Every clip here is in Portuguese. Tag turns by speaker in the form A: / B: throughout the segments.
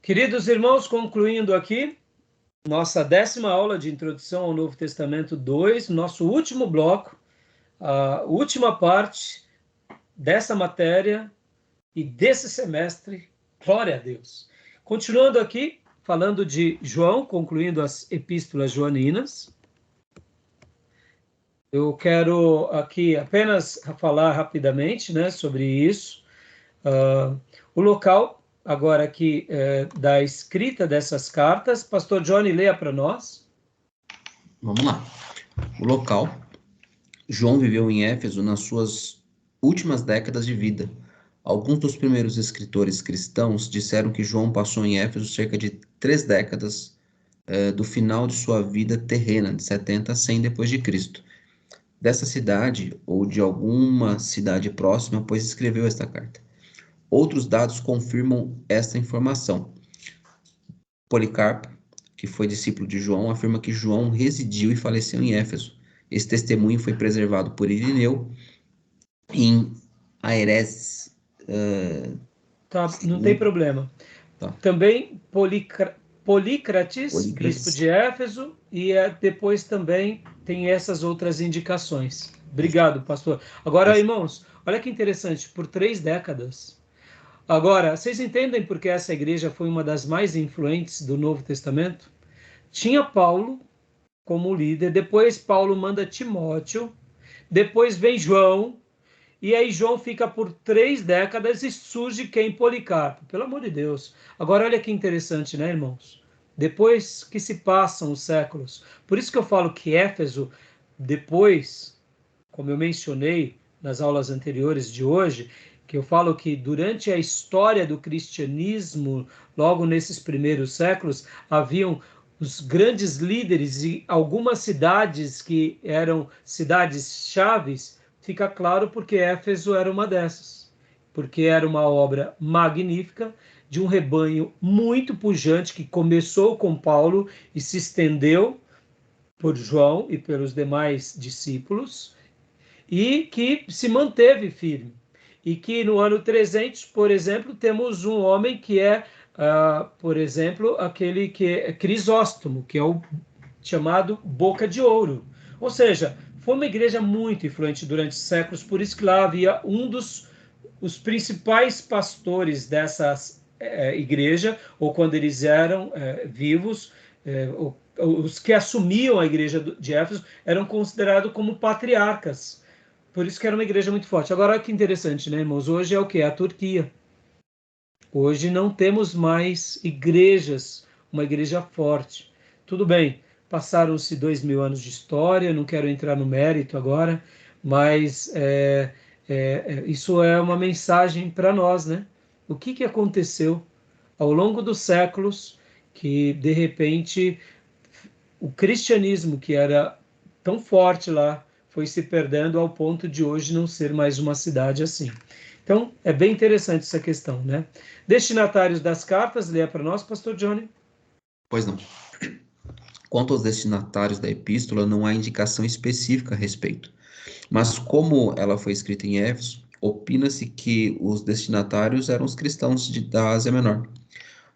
A: Queridos irmãos, concluindo aqui nossa 10ª aula de Introdução ao Novo Testamento 2, nosso último bloco, a última parte dessa matéria e desse semestre, glória a Deus. Continuando aqui, falando de João, concluindo as epístolas joaninas, eu quero aqui apenas falar rapidamente, né, sobre isso. O local, agora aqui, da escrita dessas cartas, Pastor Johnny, leia para nós.
B: Vamos lá. O local. João viveu em Éfeso nas suas últimas décadas de vida. Alguns dos primeiros escritores cristãos disseram que João passou em Éfeso cerca de 3 décadas do final de sua vida terrena, de 70 a 100 depois de Cristo. Dessa cidade, ou de alguma cidade próxima, pois escreveu esta carta. Outros dados confirmam esta informação. Policarpo, que foi discípulo de João, afirma que João residiu e faleceu em Éfeso. Esse testemunho foi preservado por Irineu em Aeres.
A: Tá, não tem problema.
B: Tá.
A: Também Polícrates, bispo de Éfeso, e depois também tem essas outras indicações. Obrigado, pastor. Agora, irmãos, olha que interessante, por 3 décadas. Agora, vocês entendem por que essa igreja foi uma das mais influentes do Novo Testamento? Tinha Paulo como líder, depois Paulo manda Timóteo, depois vem João, e aí João fica por 3 décadas e surge quem? Policarpo. Pelo amor de Deus. Agora olha que interessante, né, irmãos? Depois que se passam os séculos. Por isso que eu falo que Éfeso, depois, como eu mencionei nas aulas anteriores de hoje, que eu falo que durante a história do cristianismo, logo nesses primeiros séculos, haviam os grandes líderes e algumas cidades que eram cidades chaves. Fica claro porque Éfeso era uma dessas, porque era uma obra magnífica, de um rebanho muito pujante, que começou com Paulo e se estendeu por João e pelos demais discípulos, e que se manteve firme. E que no ano 300, por exemplo, temos um homem que é, por exemplo, aquele que é Crisóstomo, que é o chamado Boca de Ouro. Ou seja, foi uma igreja muito influente durante séculos, por isso que lá havia um dos os principais pastores dessa igreja, ou quando eles eram vivos, os que assumiam a igreja de Éfeso eram considerados como patriarcas. Por isso que era uma igreja muito forte. Agora, olha que interessante, né, irmãos? Hoje é o que? A Turquia. Hoje não temos mais igrejas, uma igreja forte. Tudo bem, passaram-se 2000 anos de história, não quero entrar no mérito agora, mas isso é uma mensagem para nós, né? O que aconteceu ao longo dos séculos que, de repente, o cristianismo, que era tão forte lá, foi se perdendo ao ponto de hoje não ser mais uma cidade assim. Então, é bem interessante essa questão, né? Destinatários das cartas, leia para nós, pastor Johnny.
B: Pois não. Quanto aos destinatários da epístola, não há indicação específica a respeito. Mas como ela foi escrita em Éfeso, opina-se que os destinatários eram os cristãos da Ásia Menor,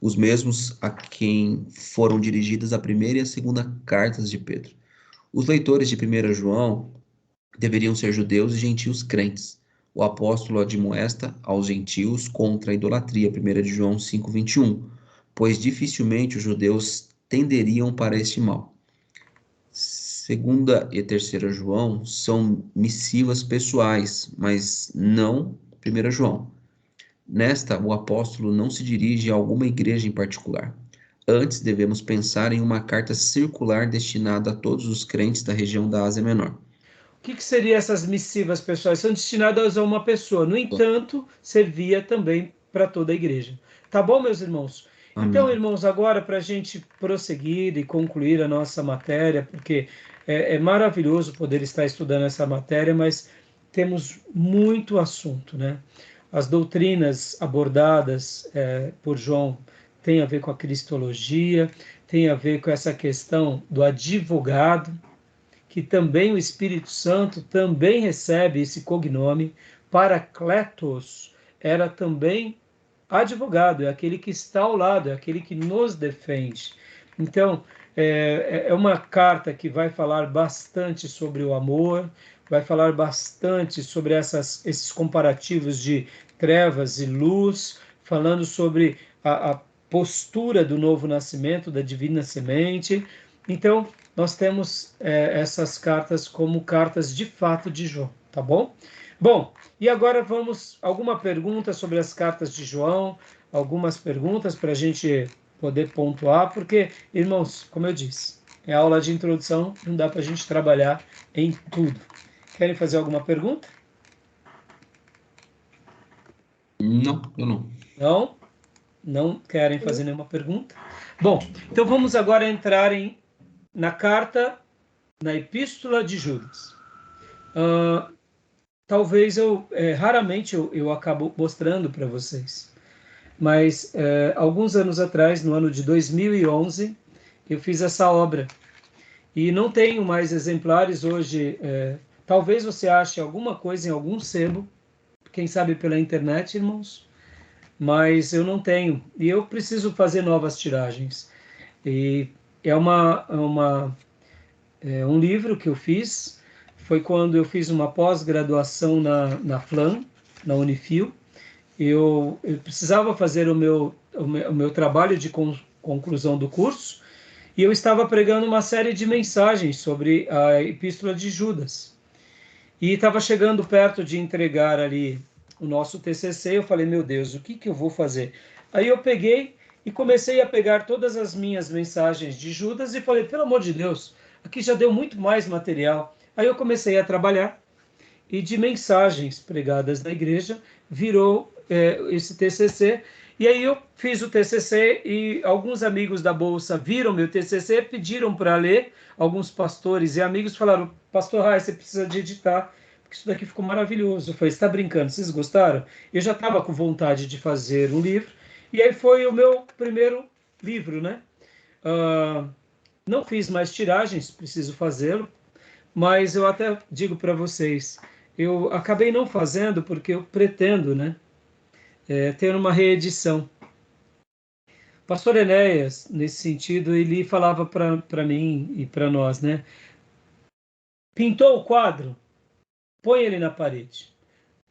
B: os mesmos a quem foram dirigidas a primeira e a segunda cartas de Pedro. Os leitores de 1 João deveriam ser judeus e gentios crentes. O apóstolo admoesta aos gentios contra a idolatria, 1 de João 5:21, pois dificilmente os judeus tenderiam para este mal. 2ª e 3ª João são missivas pessoais, mas não 1 João. Nesta, o apóstolo não se dirige a alguma igreja em particular. Antes, devemos pensar em uma carta circular destinada a todos os crentes da região da Ásia Menor.
A: O que seriam essas missivas pessoais? São destinadas a uma pessoa. No entanto, servia também para toda a igreja. Tá bom, meus irmãos?
B: Amém.
A: Então, irmãos, agora para a gente prosseguir e concluir a nossa matéria, porque é maravilhoso poder estar estudando essa matéria, mas temos muito assunto, né? As doutrinas abordadas por João têm a ver com a cristologia, tem a ver com essa questão do advogado, que também o Espírito Santo também recebe esse cognome. Paracletos era também advogado, é aquele que está ao lado, é aquele que nos defende. Então, é uma carta que vai falar bastante sobre o amor, vai falar bastante sobre esses comparativos de trevas e luz, falando sobre a postura do novo nascimento, da divina semente. Então, nós temos essas cartas como cartas de fato de João, tá bom? Bom, e agora vamos, alguma pergunta sobre as cartas de João, algumas perguntas para a gente poder pontuar, porque, irmãos, como eu disse, é aula de introdução, não dá para a gente trabalhar em tudo. Querem fazer alguma pergunta?
B: Não, eu não.
A: Não? Não querem fazer nenhuma pergunta? Bom, então vamos agora entrar na carta, na Epístola de Judas. Talvez raramente eu acabo mostrando para vocês, mas alguns anos atrás, no ano de 2011, eu fiz essa obra e não tenho mais exemplares hoje. Talvez você ache alguma coisa em algum sebo, quem sabe pela internet, irmãos, mas eu não tenho e eu preciso fazer novas tiragens. E é um livro que eu fiz, foi quando eu fiz uma pós-graduação na FLAM, na Unifil. Eu precisava fazer o meu trabalho de conclusão do curso, e eu estava pregando uma série de mensagens sobre a Epístola de Judas. E estava chegando perto de entregar ali o nosso TCC, eu falei, meu Deus, o que eu vou fazer? Aí eu peguei e comecei a pegar todas as minhas mensagens de Judas e falei, pelo amor de Deus, aqui já deu muito mais material. Aí eu comecei a trabalhar e de mensagens pregadas na igreja virou esse TCC. E aí eu fiz o TCC e alguns amigos da Bolsa viram meu TCC, pediram para ler, alguns pastores e amigos falaram, pastor Rai, você precisa de editar, porque isso daqui ficou maravilhoso. Eu falei, você está brincando, vocês gostaram? Eu já estava com vontade de fazer um livro, e aí foi o meu primeiro livro, né? Não fiz mais tiragens, preciso fazê-lo, mas eu até digo para vocês, eu acabei não fazendo porque eu pretendo, né, ter uma reedição. Pastor Enéas, nesse sentido, ele falava para mim e para nós, né, pintou o quadro, põe ele na parede.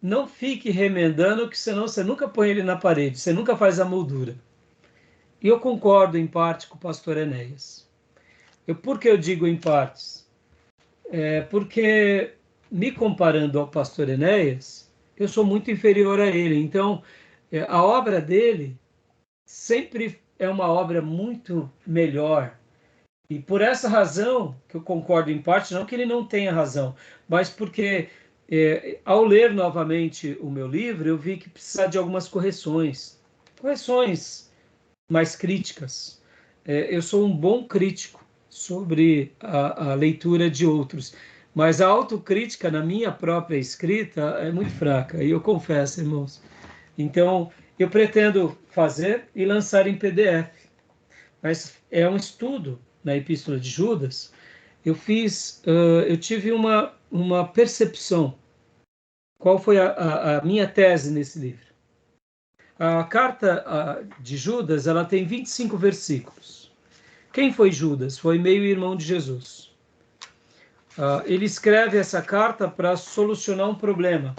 A: Não fique remendando, que senão você nunca põe ele na parede, você nunca faz a moldura. E eu concordo em parte com o pastor Enéas. Por que eu digo em partes? Porque, me comparando ao pastor Enéas, eu sou muito inferior a ele. Então, a obra dele sempre é uma obra muito melhor. E por essa razão, que eu concordo em parte, não que ele não tenha razão, mas porque ao ler novamente o meu livro, eu vi que precisava de algumas correções. Correções mais críticas. Eu sou um bom crítico sobre a leitura de outros, mas a autocrítica na minha própria escrita é muito fraca, e eu confesso, irmãos. Então, eu pretendo fazer e lançar em PDF, mas é um estudo na Epístola de Judas. Eu tive uma percepção. Qual foi a minha tese nesse livro? A carta de Judas, ela tem 25 versículos. Quem foi Judas? Foi meio-irmão de Jesus. Ele escreve essa carta para solucionar um problema.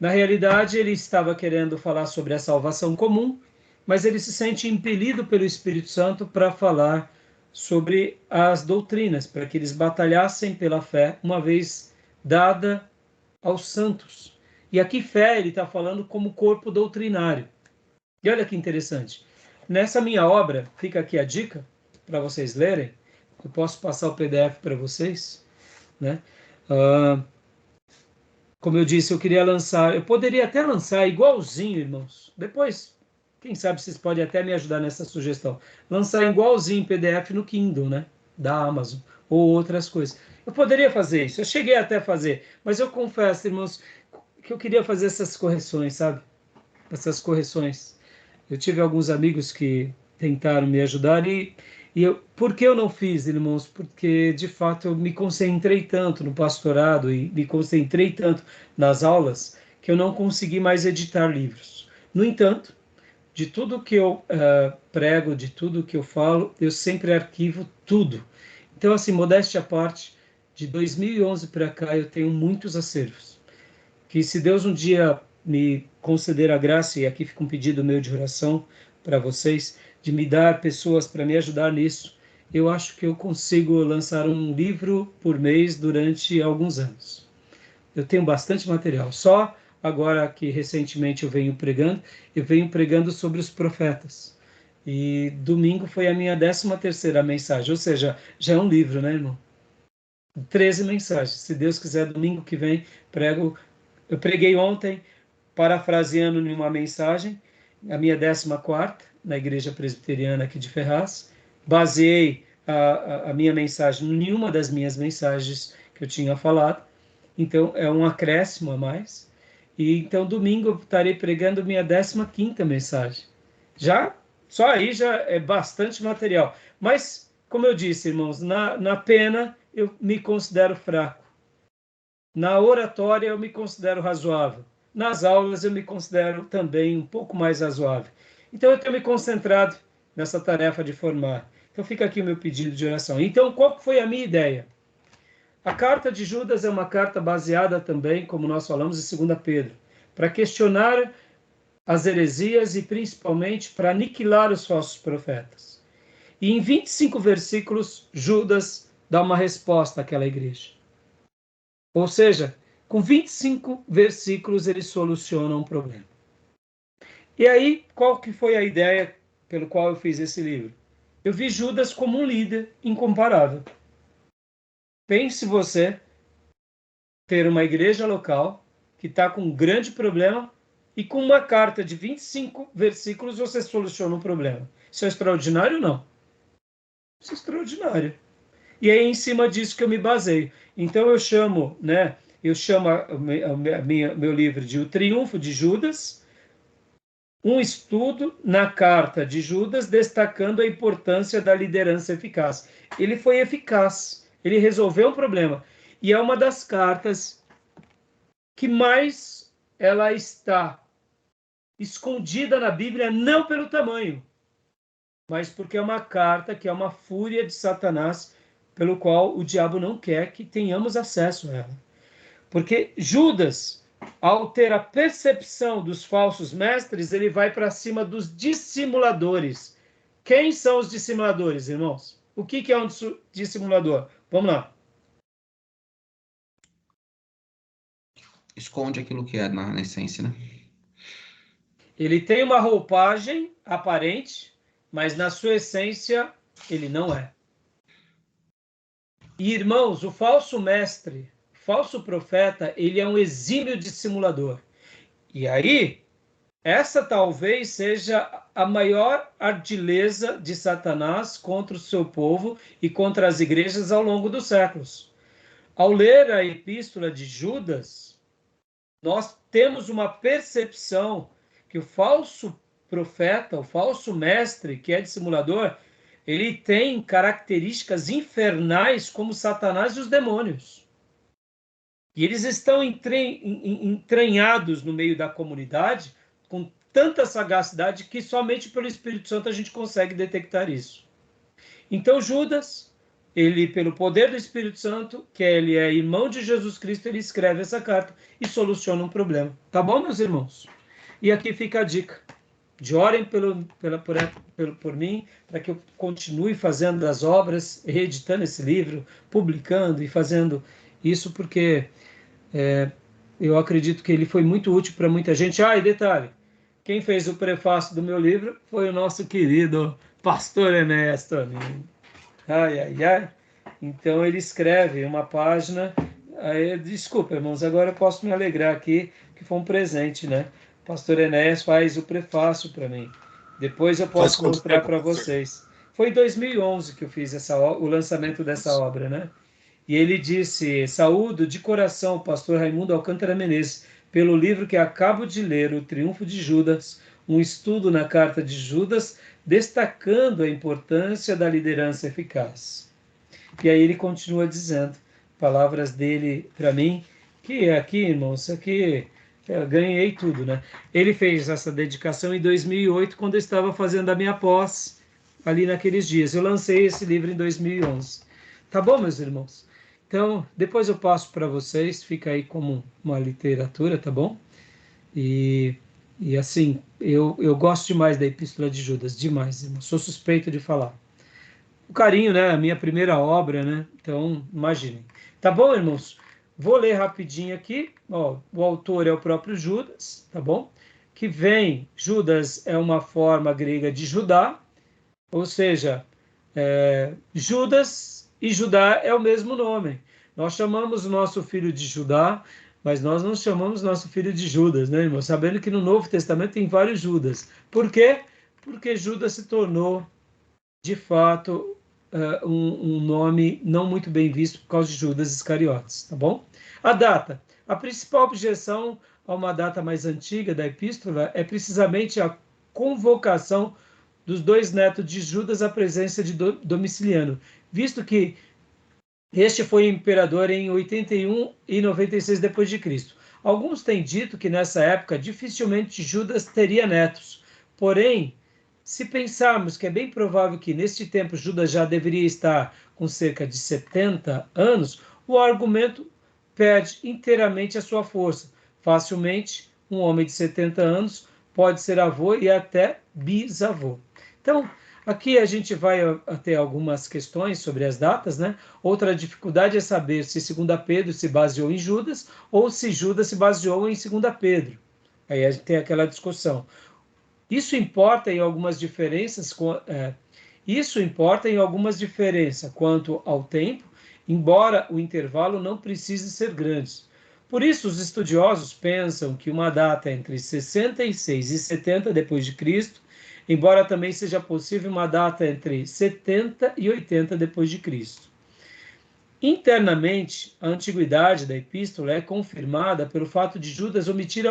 A: Na realidade, ele estava querendo falar sobre a salvação comum, mas ele se sente impelido pelo Espírito Santo para falar sobre as doutrinas, para que eles batalhassem pela fé, uma vez dada aos santos. E aqui fé ele está falando como corpo doutrinário. E olha que interessante. Nessa minha obra, fica aqui a dica para vocês lerem. Eu posso passar o PDF para vocês, né? Como eu disse, eu queria lançar. Eu poderia até lançar igualzinho, irmãos. Depois, quem sabe vocês podem até me ajudar nessa sugestão. Lançar igualzinho em PDF no Kindle, né? Da Amazon ou outras coisas. Eu poderia fazer isso. Eu cheguei até a fazer, mas eu confesso, irmãos, que eu queria fazer essas correções, sabe? Essas correções. Eu tive alguns amigos que tentaram me ajudar por que eu não fiz, irmãos? Porque, de fato, eu me concentrei tanto no pastorado e me concentrei tanto nas aulas que eu não consegui mais editar livros. No entanto, de tudo que eu prego, de tudo que eu falo, eu sempre arquivo tudo. Então, assim, modéstia à parte, de 2011 para cá eu tenho muitos acervos. Que se Deus um dia me conceder a graça, e aqui fica um pedido meu de oração para vocês, de me dar pessoas para me ajudar nisso, eu acho que eu consigo lançar um livro por mês durante alguns anos. Eu tenho bastante material. Só agora que recentemente eu venho pregando sobre os profetas. E domingo foi a minha 13ª mensagem, ou seja, já é um livro, né, irmão? 13 mensagens. Se Deus quiser, domingo que vem, prego. Eu preguei ontem, parafraseando em uma mensagem, a minha 14ª, na Igreja Presbiteriana aqui de Ferraz. Baseei a minha mensagem em nenhuma das minhas mensagens que eu tinha falado. Então, é um acréscimo a mais. E então, domingo, eu estarei pregando minha 15ª mensagem. Já, só aí já é bastante material. Mas, como eu disse, irmãos, na pena eu me considero fraco. Na oratória eu me considero razoável. Nas aulas eu me considero também um pouco mais razoável. Então, eu tenho me concentrado nessa tarefa de formar. Então, fica aqui o meu pedido de oração. Então, qual foi a minha ideia? A carta de Judas é uma carta baseada também, como nós falamos, em 2 Pedro, para questionar as heresias e principalmente para aniquilar os falsos profetas. E em 25 versículos, Judas dá uma resposta àquela igreja. Ou seja, com 25 versículos ele soluciona um problema. E aí, qual que foi a ideia pelo qual eu fiz esse livro? Eu vi Judas como um líder incomparável. Pense você ter uma igreja local que está com um grande problema e com uma carta de 25 versículos você soluciona um problema. Isso é extraordinário ou não? Isso é extraordinário. E é em cima disso que eu me baseio. Então eu chamo, né? Eu chamo meu livro de O Triunfo de Judas, um estudo na carta de Judas destacando a importância da liderança eficaz. Ele foi eficaz, ele resolveu um problema. E é uma das cartas que mais ela está escondida na Bíblia, não pelo tamanho, mas porque é uma carta que é uma fúria de Satanás, pelo qual o diabo não quer que tenhamos acesso a ela. Porque Judas, ao ter a percepção dos falsos mestres, ele vai para cima dos dissimuladores. Quem são os dissimuladores, irmãos? O que é um dissimulador? Vamos lá.
B: Esconde aquilo que é na essência, né?
A: Ele tem uma roupagem aparente, mas na sua essência ele não é. E, irmãos, o falso mestre, o falso profeta, ele é um exímio dissimulador. E aí, essa talvez seja a maior ardileza de Satanás contra o seu povo e contra as igrejas ao longo dos séculos. Ao ler a epístola de Judas, nós temos uma percepção que o falso profeta, o falso mestre, que é dissimulador, ele tem características infernais como Satanás e os demônios. E eles estão entranhados no meio da comunidade com tanta sagacidade que somente pelo Espírito Santo a gente consegue detectar isso. Então Judas, ele pelo poder do Espírito Santo, que ele é irmão de Jesus Cristo, ele escreve essa carta e soluciona um problema. Tá bom, meus irmãos? E aqui fica a dica. De orem por mim, para que eu continue fazendo as obras, reeditando esse livro, publicando e fazendo isso, porque eu acredito que ele foi muito útil para muita gente. Ah, e detalhe, quem fez o prefácio do meu livro foi o nosso querido pastor Enéas Toninho. Ai, ai, ai. Então ele escreve uma página. Aí, desculpa, irmãos, agora eu posso me alegrar aqui, que foi um presente, né? O pastor Enéas faz o prefácio para mim. Depois eu posso mostrar para vocês. Foi em 2011 que eu fiz o lançamento dessa obra, né? E ele disse: saúdo de coração o pastor Raimundo Alcântara Menezes pelo livro que acabo de ler, O Triunfo de Judas, um estudo na carta de Judas, destacando a importância da liderança eficaz. E aí ele continua dizendo, palavras dele para mim, que aqui, irmãos, aqui Eu ganhei tudo, né? Ele fez essa dedicação em 2008, quando eu estava fazendo a minha pós, ali naqueles dias. Eu lancei esse livro em 2011. Tá bom, meus irmãos? Então, depois eu passo para vocês, fica aí como uma literatura, tá bom? E, e assim, eu gosto demais da Epístola de Judas, demais, irmão. Sou suspeito de falar. O carinho, né? A minha primeira obra, né? Então, imaginem. Tá bom, irmãos? Vou ler rapidinho aqui. Ó, o autor é o próprio Judas, tá bom? Que vem, Judas é uma forma grega de Judá, ou seja, Judas e Judá é o mesmo nome. Nós chamamos o nosso filho de Judá, mas nós não chamamos nosso filho de Judas, né, irmão? Sabendo que no Novo Testamento tem vários Judas. Por quê? Porque Judas se tornou, de fato, um nome não muito bem visto por causa de Judas Iscariotes, tá bom? A data. A principal objeção a uma data mais antiga da epístola é precisamente a convocação dos dois netos de Judas à presença de Domiciliano, visto que este foi imperador em 81 e 96 depois de Cristo. Alguns têm dito que nessa época dificilmente Judas teria netos. Porém, se pensarmos que é bem provável que neste tempo Judas já deveria estar com cerca de 70 anos, o argumento perde inteiramente a sua força. Facilmente, um homem de 70 anos pode ser avô e até bisavô. Então, aqui a gente vai ter algumas questões sobre as datas, né? Outra dificuldade é saber se 2 Pedro se baseou em Judas ou se Judas se baseou em 2 Pedro. Aí a gente tem aquela discussão. Isso importa em algumas diferenças, quanto ao tempo, embora o intervalo não precise ser grande. Por isso, os estudiosos pensam que uma data entre 66 e 70 depois de Cristo, embora também seja possível uma data entre 70 e 80 depois de Cristo. Internamente, a antiguidade da epístola é confirmada pelo fato de Judas omitir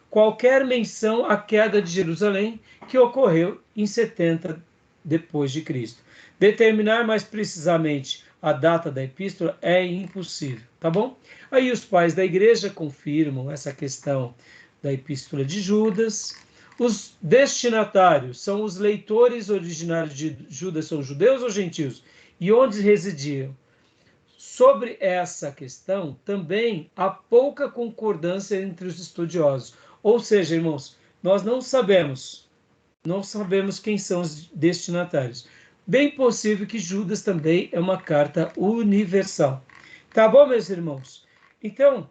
A: qualquer menção à queda de Jerusalém, que ocorreu em 70 depois de Cristo. Determinar mais precisamente a data da epístola é impossível, tá bom? Aí os pais da igreja confirmam essa questão da epístola de Judas. Os destinatários são os leitores originários de Judas, são judeus ou gentios? E onde residiam? Sobre essa questão, também há pouca concordância entre os estudiosos. Ou seja, irmãos, nós não sabemos quem são os destinatários. Bem possível que Judas também é uma carta universal. Tá bom, meus irmãos? Então,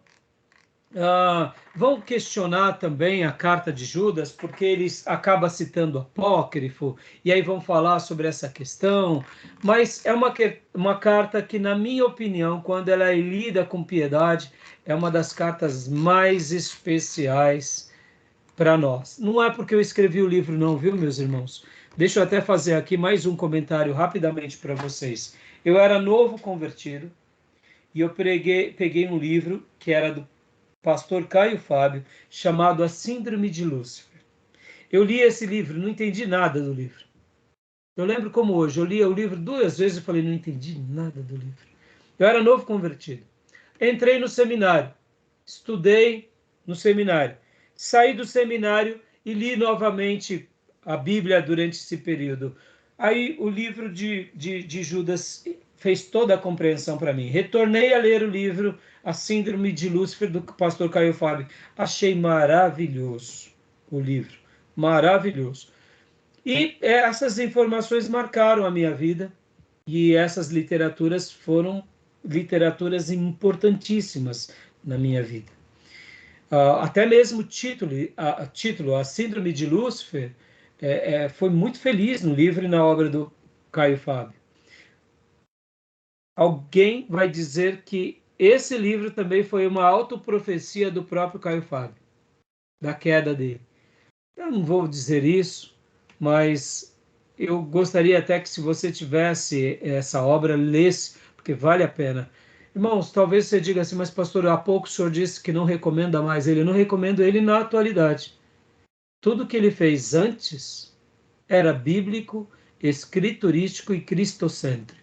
A: vão questionar também a carta de Judas, porque eles acabam citando apócrifo, e aí vão falar sobre essa questão, mas é uma carta que, na minha opinião, quando ela é lida com piedade, é uma das cartas mais especiais para nós. Não é porque eu escrevi o livro, não, viu, meus irmãos? Deixa eu até fazer aqui mais um comentário rapidamente para vocês. Eu era novo convertido e eu peguei um livro que era do pastor Caio Fábio, chamado A Síndrome de Lúcifer. Eu li esse livro, não entendi nada do livro. Eu lembro como hoje, eu li o livro 2 vezes e falei, não entendi nada do livro. Eu era novo convertido. Entrei no seminário, estudei no seminário, saí do seminário e li novamente a Bíblia durante esse período. Aí o livro de Judas fez toda a compreensão para mim. Retornei a ler o livro A Síndrome de Lúcifer, do pastor Caio Fábio. Achei maravilhoso o livro, maravilhoso. E essas informações marcaram a minha vida, e essas literaturas foram literaturas importantíssimas na minha vida. Até mesmo o título, A Síndrome de Lúcifer, foi muito feliz no livro e na obra do Caio Fábio. Alguém vai dizer que esse livro também foi uma autoprofecia do próprio Caio Fábio, da queda dele. Eu não vou dizer isso, mas eu gostaria até que, se você tivesse essa obra, lesse, porque vale a pena. Irmãos, talvez você diga assim, mas pastor, há pouco o senhor disse que não recomenda mais ele. Eu não recomendo ele na atualidade. Tudo que ele fez antes era bíblico, escriturístico e cristocêntrico.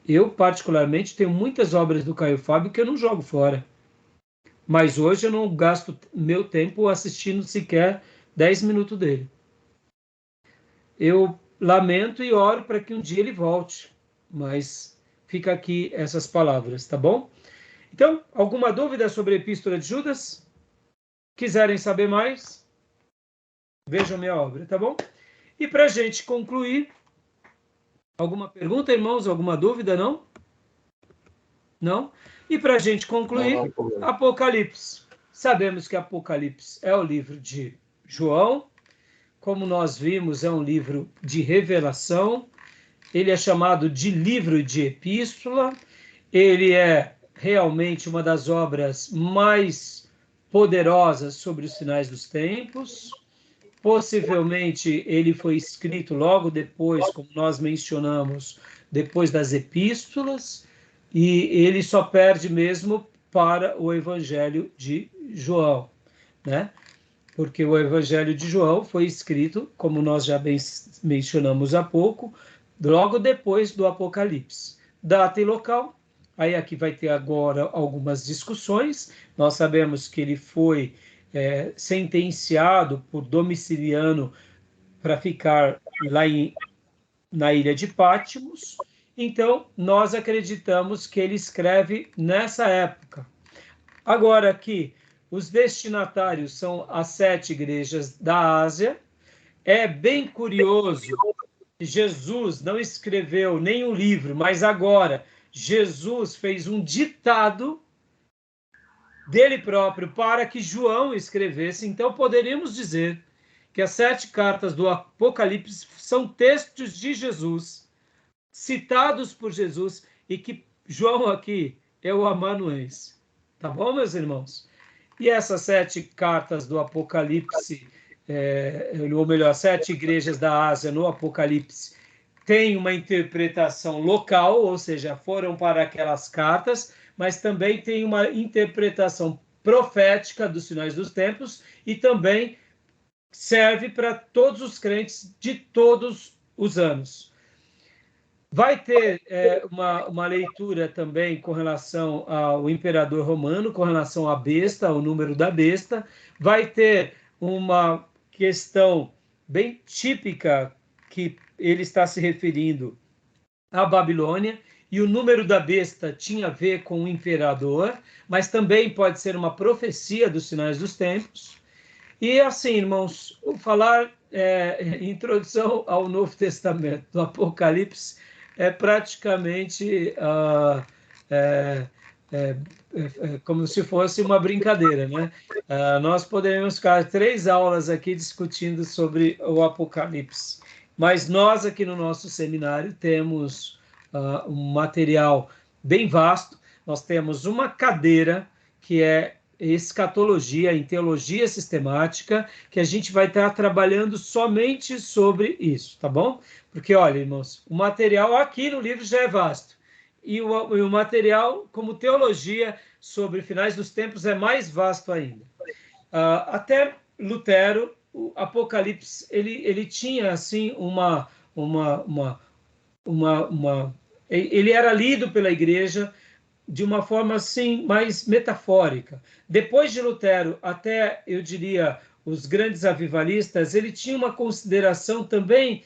A: Eu, particularmente, tenho muitas obras do Caio Fábio que eu não jogo fora. Mas hoje eu não gasto meu tempo assistindo sequer 10 minutos dele. Eu lamento e oro para que um dia ele volte, mas fica aqui essas palavras, tá bom? Então, alguma dúvida sobre a Epístola de Judas? Quiserem saber mais? Vejam minha obra, tá bom? E para a gente concluir, alguma pergunta, irmãos? Alguma dúvida, não? Não? E para a gente concluir, Apocalipse. Sabemos que Apocalipse é o livro de João. Como nós vimos, é um livro de revelação. Ele é chamado de livro de epístola. Ele é realmente uma das obras mais poderosas sobre os sinais dos tempos. Possivelmente ele foi escrito logo depois, como nós mencionamos, depois das epístolas, e ele só perde mesmo para o Evangelho de João, né? Porque o Evangelho de João foi escrito, como nós já mencionamos há pouco, logo depois do Apocalipse. Data e local, aí aqui vai ter agora algumas discussões. Nós sabemos que ele foi sentenciado por Domiciliano para ficar lá na ilha de Patmos. Então, nós acreditamos que ele escreve nessa época. Agora aqui, os destinatários são as 7 igrejas da Ásia. É bem curioso, Jesus não escreveu nenhum livro, mas agora Jesus fez um ditado dele próprio para que João escrevesse. Então, poderíamos dizer que as 7 cartas do Apocalipse são textos de Jesus, citados por Jesus, e que João aqui é o amanuense. Tá bom, meus irmãos? E essas 7 cartas do Apocalipse, ou melhor, 7 igrejas da Ásia no Apocalipse, têm uma interpretação local, ou seja, foram para aquelas cartas, mas também tem uma interpretação profética dos sinais dos tempos e também serve para todos os crentes de todos os anos. Vai ter uma leitura também com relação ao imperador romano, com relação à besta, ao número da besta. Vai ter uma questão bem típica que ele está se referindo à Babilônia, e o número da besta tinha a ver com o imperador, mas também pode ser uma profecia dos sinais dos tempos. E assim, irmãos, vou falar introdução ao Novo Testamento, do Apocalipse, é praticamente como se fosse uma brincadeira, né? Nós poderíamos ficar 3 aulas aqui discutindo sobre o Apocalipse, mas nós aqui no nosso seminário temos um material bem vasto. Nós temos uma cadeira que é escatologia, em teologia sistemática, que a gente vai estar trabalhando somente sobre isso, tá bom? Porque, olha, irmãos, o material aqui no livro já é vasto, e o material como teologia sobre finais dos tempos é mais vasto ainda. Até Lutero, o Apocalipse, ele tinha, assim, ele era lido pela igreja de uma forma assim mais metafórica. Depois de Lutero, até eu diria os grandes avivalistas, ele tinha uma consideração também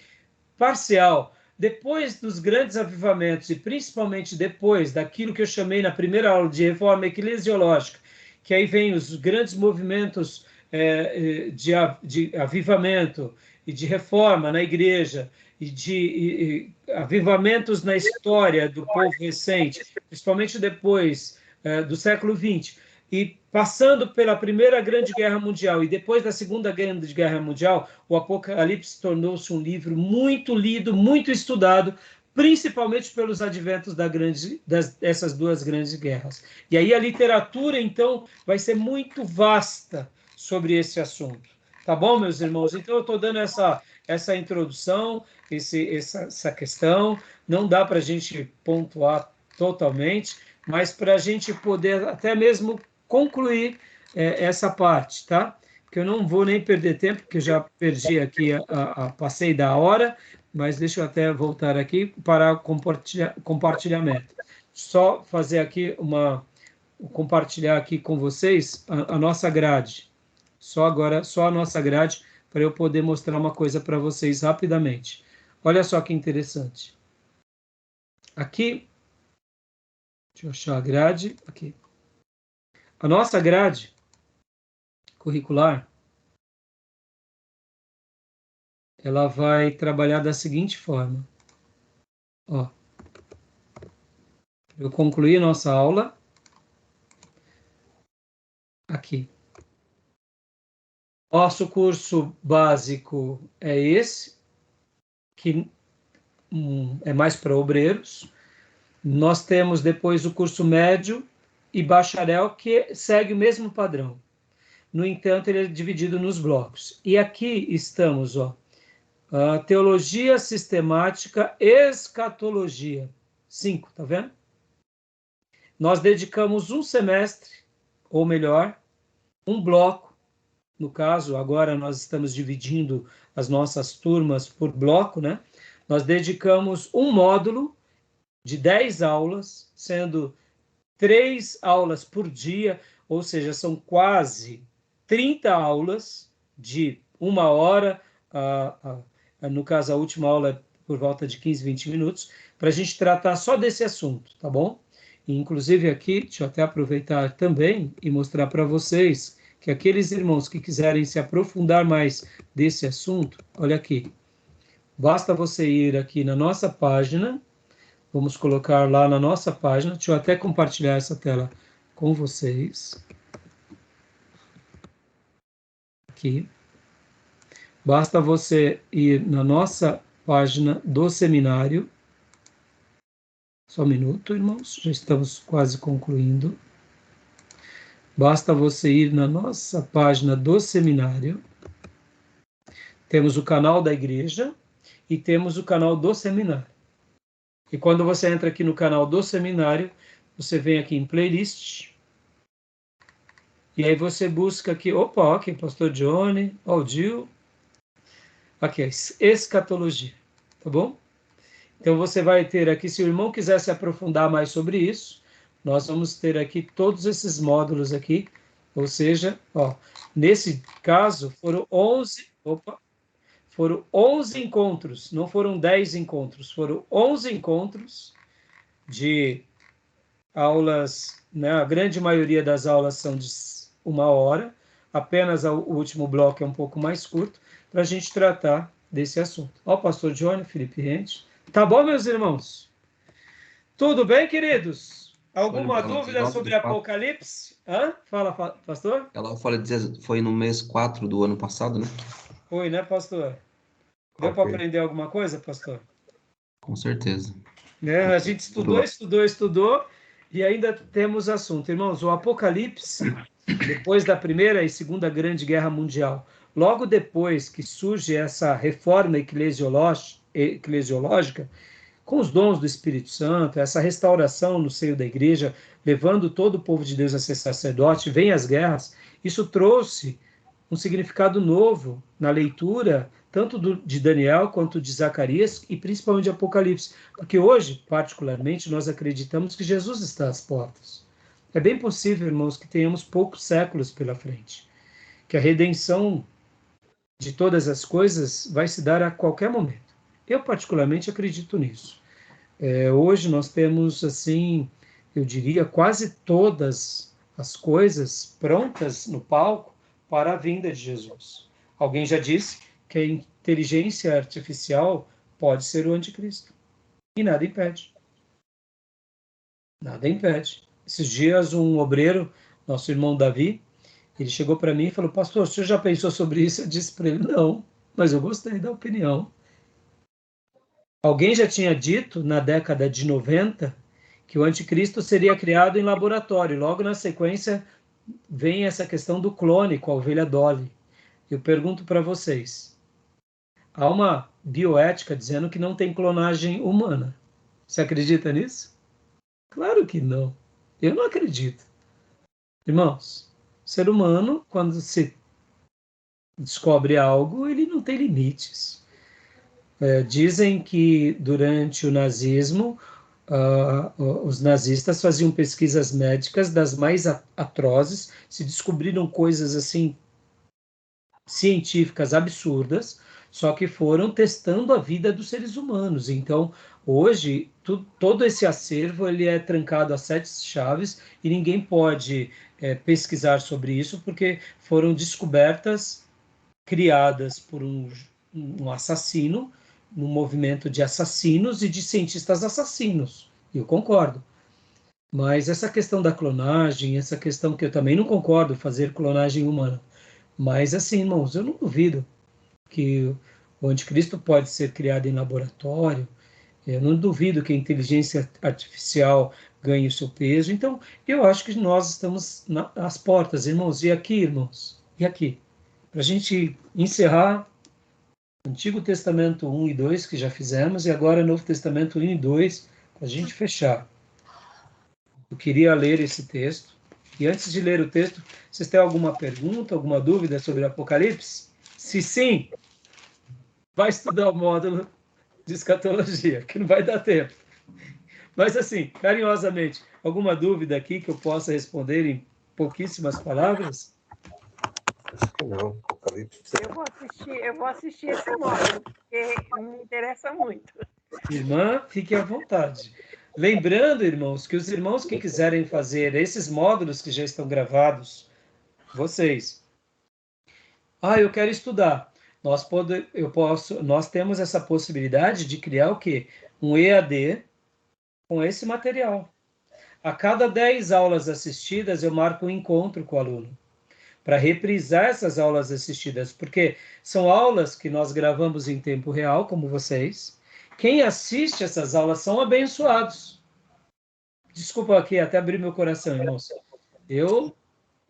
A: parcial. Depois dos grandes avivamentos, e principalmente depois daquilo que eu chamei na primeira aula de reforma eclesiológica, que aí vem os grandes movimentos de avivamento e de reforma na igreja, e de avivamentos na história do povo recente, principalmente depois do século XX, e passando pela Primeira Grande Guerra Mundial e depois da Segunda Grande Guerra Mundial, o Apocalipse tornou-se um livro muito lido, muito estudado, principalmente pelos adventos dessas 2 grandes guerras. E aí a literatura, então, vai ser muito vasta sobre esse assunto. Tá bom, meus irmãos? Então, eu estou dando essa introdução, essa questão. Não dá para a gente pontuar totalmente, mas para a gente poder até mesmo concluir essa parte, tá? Porque eu não vou nem perder tempo, porque eu já perdi aqui, passei da hora, mas deixa eu até voltar aqui para compartilhamento. Só fazer aqui compartilhar aqui com vocês a nossa grade. Só a nossa grade, para eu poder mostrar uma coisa para vocês rapidamente. Olha só que interessante. Aqui, deixa eu achar a grade. Aqui. A nossa grade curricular, ela vai trabalhar da seguinte forma. Ó, eu concluí nossa aula aqui. Nosso curso básico é esse, que é mais para obreiros. Nós temos depois o curso médio e bacharel, que segue o mesmo padrão. No entanto, ele é dividido nos blocos. E aqui estamos, ó, a teologia sistemática, escatologia. 5, tá vendo? Nós dedicamos um semestre, ou melhor, um bloco. No caso, agora nós estamos dividindo as nossas turmas por bloco, né? Nós dedicamos um módulo de 10 aulas, sendo 3 aulas por dia, ou seja, são quase 30 aulas de 1 hora, no caso, a última aula é por volta de 15, 20 minutos, para a gente tratar só desse assunto, tá bom? E, inclusive aqui, deixa eu até aproveitar também e mostrar para vocês que aqueles irmãos que quiserem se aprofundar mais desse assunto, olha aqui, basta você ir aqui na nossa página, vamos colocar lá na nossa página, deixa eu até compartilhar essa tela com vocês. Aqui. Basta você ir na nossa página do seminário. Só um minuto, irmãos, já estamos quase concluindo. Basta você ir na nossa página do seminário. Temos o canal da igreja e temos o canal do seminário. E quando você entra aqui no canal do seminário, você vem aqui em playlist. E aí você busca aqui, opa, aqui, Pastor Johnny, Gil. Aqui, escatologia, tá bom? Então você vai ter aqui, se o irmão quiser se aprofundar mais sobre isso, nós vamos ter aqui todos esses módulos aqui, ou seja, ó, nesse caso foram 11 encontros, não foram 10 encontros, foram 11 encontros de aulas, né? A grande maioria das aulas são de 1 hora, apenas o último bloco é um pouco mais curto, para a gente tratar desse assunto. Ó, o pastor Johnny, Felipe Rente. Tá bom, meus irmãos? Tudo bem, queridos? Alguma dúvida sobre Apocalipse? Fala, pastor?
B: Ela fala dizer, foi no mês 4 do ano passado, né?
A: Foi, né, pastor? Deu para aprender alguma coisa, pastor?
B: Com certeza.
A: A gente estudou, e ainda temos assunto. Irmãos, o Apocalipse, depois da Primeira e Segunda Grande Guerra Mundial, logo depois que surge essa reforma eclesiológica, com os dons do Espírito Santo, essa restauração no seio da igreja, levando todo o povo de Deus a ser sacerdote, vem as guerras, isso trouxe um significado novo na leitura, tanto de Daniel quanto de Zacarias e principalmente de Apocalipse, porque hoje, particularmente, nós acreditamos que Jesus está às portas. É bem possível, irmãos, que tenhamos poucos séculos pela frente, que a redenção de todas as coisas vai se dar a qualquer momento. Eu, particularmente, acredito nisso. Hoje nós temos, assim, eu diria, quase todas as coisas prontas no palco para a vinda de Jesus. Alguém já disse que a inteligência artificial pode ser o anticristo. E nada impede. Nada impede. Esses dias, um obreiro, nosso irmão Davi, ele chegou para mim e falou: pastor, o senhor já pensou sobre isso? Eu disse para ele: não, mas eu gostei da opinião. Alguém já tinha dito, na década de 90, que o anticristo seria criado em laboratório. Logo na sequência, vem essa questão do clone com a ovelha Dolly. Eu pergunto para vocês, há uma bioética dizendo que não tem clonagem humana. Você acredita nisso? Claro que não. Eu não acredito. Irmãos, o ser humano, quando se descobre algo, ele não tem limites. Dizem que durante o nazismo, os nazistas faziam pesquisas médicas das mais atrozes, se descobriram coisas assim científicas absurdas, só que foram testando a vida dos seres humanos. Então, hoje, todo esse acervo ele é trancado a 7 chaves e ninguém pode pesquisar sobre isso, porque foram descobertas criadas por um assassino, num movimento de assassinos e de cientistas assassinos. Eu concordo. Mas essa questão da clonagem, essa questão que eu também não concordo, fazer clonagem humana. Mas assim, irmãos, eu não duvido que o anticristo pode ser criado em laboratório. Eu não duvido que a inteligência artificial ganhe o seu peso. Então, eu acho que nós estamos às portas, irmãos. E aqui, irmãos? E aqui? Para a gente encerrar, Antigo Testamento 1 e 2, que já fizemos, e agora Novo Testamento 1 e 2, para a gente fechar. Eu queria ler esse texto. E antes de ler o texto, vocês têm alguma pergunta, alguma dúvida sobre o Apocalipse? Se sim, vai estudar o módulo de escatologia, que não vai dar tempo. Mas assim, carinhosamente, alguma dúvida aqui que eu possa responder em pouquíssimas palavras?
C: Acho que não, Apocalipse.
D: Eu vou assistir esse módulo, porque me interessa muito.
A: Irmã, fique à vontade. Lembrando, irmãos, que os irmãos que quiserem fazer esses módulos que já estão gravados, vocês, eu quero estudar. Nós temos essa possibilidade de criar o quê? Um EAD com esse material. A cada 10 aulas assistidas, eu marco um encontro com o aluno para reprisar essas aulas assistidas, porque são aulas que nós gravamos em tempo real, como vocês. Quem assiste essas aulas são abençoados. Desculpa aqui, até abrir meu coração, irmãos.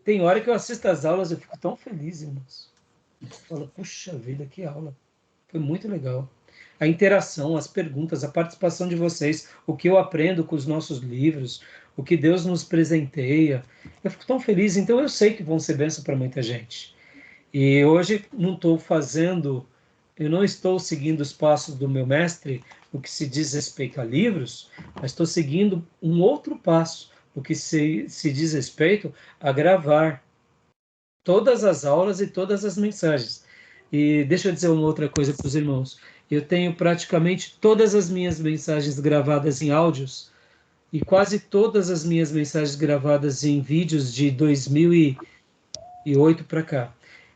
A: Tem hora que eu assisto as aulas, eu fico tão feliz, irmãos. Eu falo, puxa vida, que aula. Foi muito legal. A interação, as perguntas, a participação de vocês, o que eu aprendo com os nossos livros, o que Deus nos presenteia. Eu fico tão feliz, então eu sei que vão ser bênção para muita gente. E hoje eu não estou seguindo os passos do meu mestre no que se diz respeito a livros, mas estou seguindo um outro passo no que se diz respeito a gravar todas as aulas e todas as mensagens. E deixa eu dizer uma outra coisa para os irmãos. Eu tenho praticamente todas as minhas mensagens gravadas em áudios e quase todas as minhas mensagens gravadas em vídeos de 2008 para cá.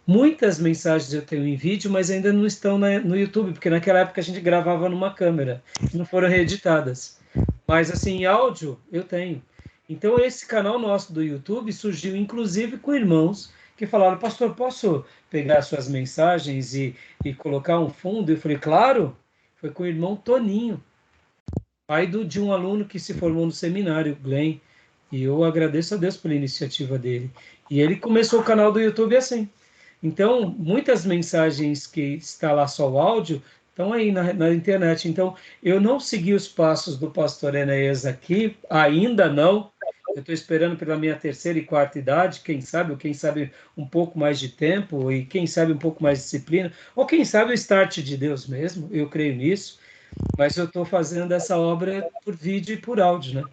A: Muitas mensagens eu tenho em vídeo, mas ainda não estão no YouTube, porque naquela época a gente gravava numa câmera, não foram reeditadas. Mas assim, em áudio eu tenho. Então esse canal nosso do YouTube surgiu inclusive com irmãos que falaram, pastor, posso pegar suas mensagens e colocar um fundo? Eu falei, claro. Foi com o irmão Toninho, pai de um aluno que se formou no seminário, Glenn. E eu agradeço a Deus pela iniciativa dele. E ele começou o canal do YouTube assim. Então, muitas mensagens que está lá só o áudio estão aí na internet. Então, eu não segui os passos do pastor Enéas aqui, ainda não. Eu estou esperando pela minha 3ª e 4ª idade, quem sabe um pouco mais de tempo e quem sabe um pouco mais de disciplina, ou quem sabe o start de Deus mesmo, eu creio nisso. Mas eu estou fazendo essa obra por vídeo e por áudio, né?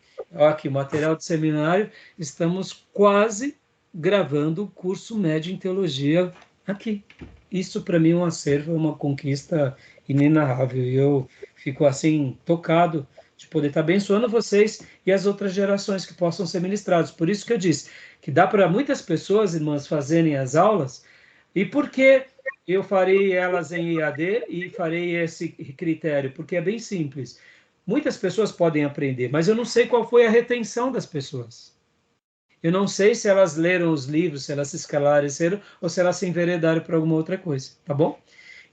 A: Aqui, o material de seminário, estamos quase gravando o curso médio em teologia aqui. Isso para mim é um acervo, é uma conquista inenarrável. E eu fico assim tocado de poder estar abençoando vocês e as outras gerações que possam ser ministrados. Por isso que eu disse que dá para muitas pessoas, irmãs, fazerem as aulas. E por que eu farei elas em EAD e farei esse critério? Porque é bem simples. Muitas pessoas podem aprender, mas eu não sei qual foi a retenção das pessoas. Eu não sei se elas leram os livros, se elas se esclareceram ou se elas se enveredaram para alguma outra coisa, tá bom?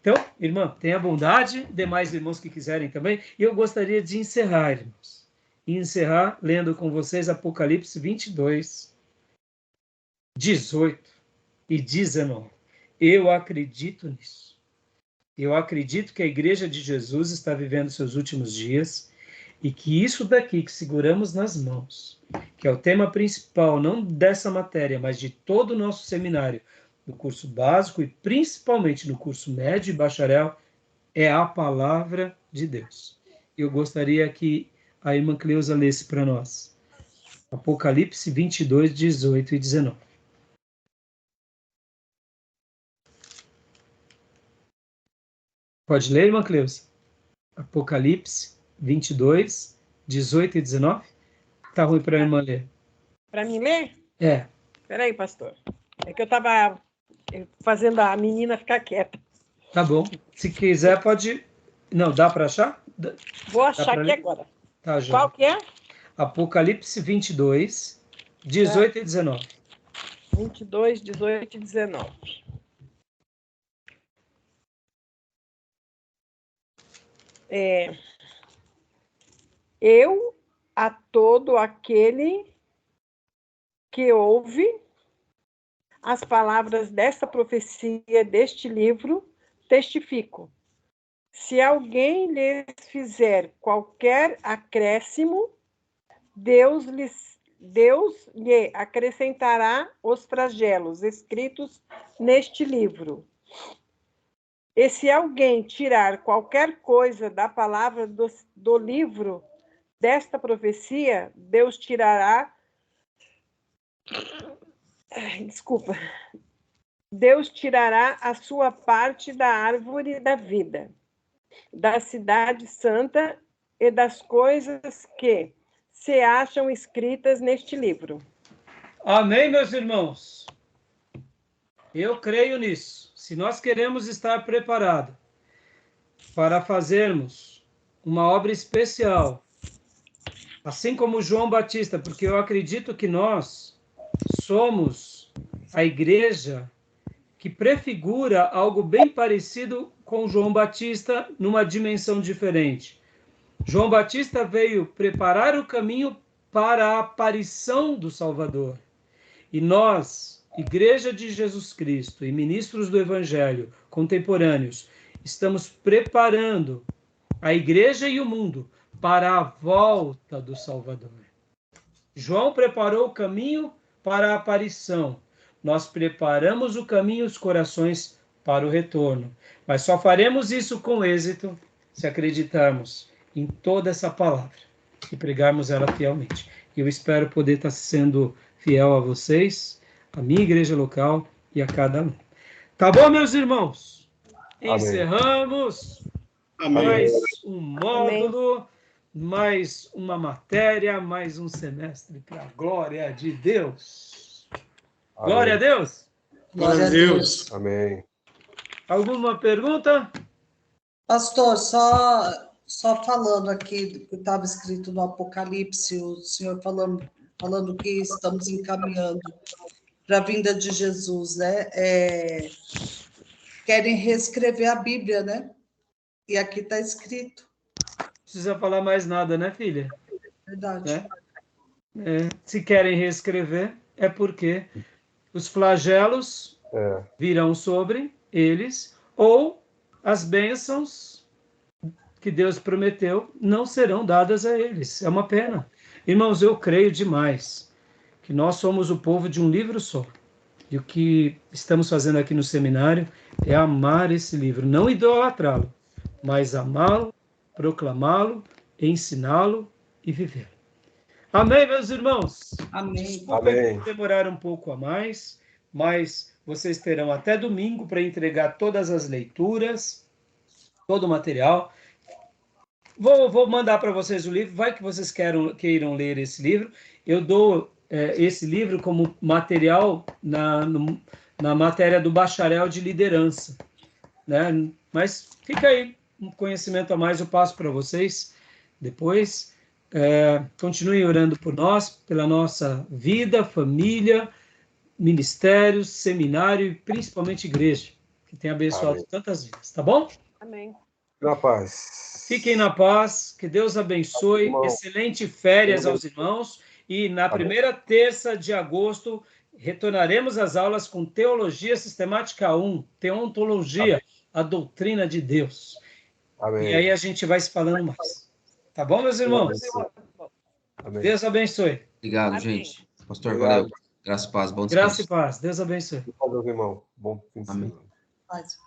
A: Então, irmã, tenha bondade, demais irmãos que quiserem também. E eu gostaria de encerrar, irmãos. E encerrar lendo com vocês Apocalipse 22, 18 e 19. Eu acredito nisso. Eu acredito que a Igreja de Jesus está vivendo seus últimos dias e que isso daqui que seguramos nas mãos, que é o tema principal, não dessa matéria, mas de todo o nosso seminário, no curso básico e principalmente no curso médio e bacharel, é a palavra de Deus. Eu gostaria que a irmã Cleusa lesse para nós. Apocalipse 22, 18 e 19. Pode ler, irmã Cleusa? Apocalipse 22, 18 e 19. Tá ruim para a irmã ler.
D: Para mim ler?
A: É.
D: Espera aí, pastor. É que eu estava fazendo a menina ficar quieta.
A: Tá bom. Se quiser, pode... Não, dá para achar?
D: Vou achar aqui agora.
A: Tá, já.
D: Qual que é?
A: Apocalipse 22, 18 e 19.
D: 22, 18 e 19. Eu, a todo aquele que ouve as palavras desta profecia, deste livro, testifico. Se alguém lhes fizer qualquer acréscimo, Deus lhe acrescentará os flagelos escritos neste livro. E se alguém tirar qualquer coisa da palavra do livro desta profecia, Deus tirará... Desculpa. Deus tirará a sua parte da árvore da vida, da cidade santa e das coisas que se acham escritas neste livro.
A: Amém, meus irmãos? Eu creio nisso. Se nós queremos estar preparados para fazermos uma obra especial, assim como João Batista, porque eu acredito que nós somos a igreja que prefigura algo bem parecido com João Batista numa dimensão diferente. João Batista veio preparar o caminho para a aparição do Salvador. E nós, Igreja de Jesus Cristo e ministros do Evangelho contemporâneos, estamos preparando a igreja e o mundo para a volta do Salvador. João preparou o caminho para a aparição. Nós preparamos o caminho e os corações para o retorno. Mas só faremos isso com êxito se acreditarmos em toda essa palavra e pregarmos ela fielmente. Eu espero poder estar sendo fiel a vocês, a minha igreja local e a cada um. Tá bom, meus irmãos?
C: Amém.
A: Encerramos.
E: Amém.
A: Mais um módulo, mais uma matéria, mais um semestre para a glória de Deus.
C: Amém.
A: Glória a Deus.
E: Glória a Deus.
C: Amém.
A: Alguma pergunta?
F: Pastor, só falando aqui, que estava escrito no Apocalipse, o senhor falando que estamos encaminhando para a vinda de Jesus, né? Querem reescrever a Bíblia, né? E aqui está escrito.
A: Não precisa falar mais nada, né, filha?
F: Verdade.
A: Né? Se querem reescrever, é porque os flagelos virão sobre eles, ou as bênçãos que Deus prometeu não serão dadas a eles. É uma pena. Irmãos, eu creio demais que nós somos o povo de um livro só. E o que estamos fazendo aqui no seminário é amar esse livro, não idolatrá-lo, mas amá-lo, proclamá-lo, ensiná-lo e viver. Amém, meus irmãos?
F: Amém.
A: Desculpa
C: Amém.
A: demorar um pouco a mais, mas vocês terão até domingo para entregar todas as leituras, todo o material. Vou mandar para vocês o livro, vai que vocês queiram ler esse livro. Eu dou esse livro como material na matéria do bacharel de liderança, né? Mas fica aí, um conhecimento a mais eu passo para vocês depois. Continuem orando por nós, pela nossa vida, família, ministérios, seminário e principalmente igreja, que tem abençoado
C: Amém.
A: tantas vidas, tá bom?
D: Amém.
C: Na paz.
A: Fiquem na paz, que Deus abençoe,
C: Irmão.
A: excelente férias aos irmãos, e na primeira terça de agosto retornaremos às aulas com Teologia Sistemática 1, Teontologia, a doutrina de Deus.
C: Amém.
A: E aí a gente vai se falando mais. Tá bom, meus irmãos?
C: Amém.
A: Deus abençoe.
B: Obrigado,
D: Amém.
B: gente. Pastor,
C: Obrigado.
B: valeu. Graças e paz. Bom descanso.
A: Graça e paz. Deus abençoe.
C: Valeu, irmão. Bom fim de
B: Amém.
C: semana.
F: Paz.